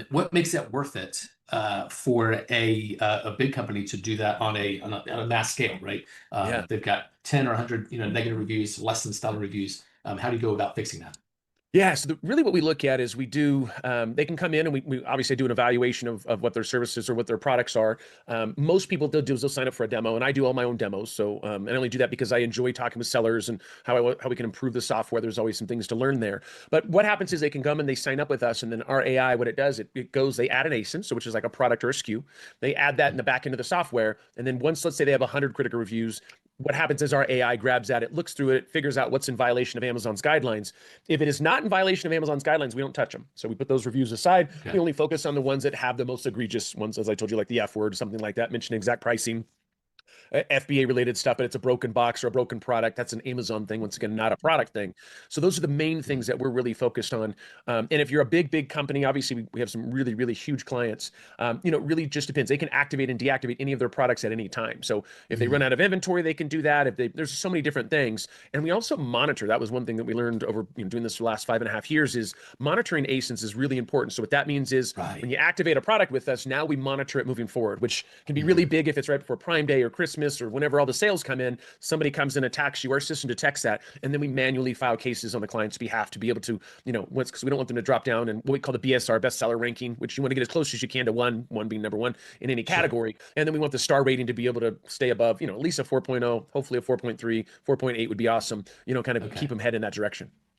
What makes it worth it for a big company to do that on a mass scale, right? Yeah. They've got 10 or 100 negative reviews, less than stellar reviews. How do you go about fixing that? Yeah, so really what we look at is we do, they can come in and we obviously do an evaluation of what their services or what their products are. Most people they'll do is they'll sign up for a demo, and I do all my own demos. So and I only do that because I enjoy talking with sellers and how we can improve the software. There's always some things to learn there. But what happens is they can come and they sign up with us, and then our AI, what it does, it goes, they add an ASIN, so which is like a product or a SKU. They add that in the back end of the software, and then once, let's say they have 100 critical reviews, what happens is our AI grabs at it, looks through it, figures out what's in violation of Amazon's guidelines. If it is not in violation of Amazon's guidelines, we don't touch them. So we put those reviews aside. We Okay. only focus on the ones that have the most egregious ones, as I told you, like the F word, something like that, mention exact pricing, FBA related stuff, but it's a broken box or a broken product. That's an Amazon thing. Once again, not a product thing. So those are the main things that we're really focused on. And if you're a big company, obviously we have some really huge clients. It really just depends. They can activate and deactivate any of their products at any time. So if they run Mhm. out of inventory, they can do that. There's so many different things. And we also monitor. That was one thing that we learned over doing this for the last 5.5 years is monitoring ASINs is really important. So what that means is when Right. you activate a product with us, now we monitor it moving forward, which can be really Mhm. big if it's right before Prime Day or Christmas or whenever all the sales come in. Somebody comes and attacks you. Our system detects that, and then we manually file cases on the client's behalf to be able to, once because we don't want them to drop down and what we call the BSR bestseller ranking, which you want to get as close as you can to one being number one in any Sure. category, and then we want the star rating to be able to stay above, at least a 4.0, hopefully a 4.3, 4.8 would be awesome. Kind of keep Okay. them head in that direction.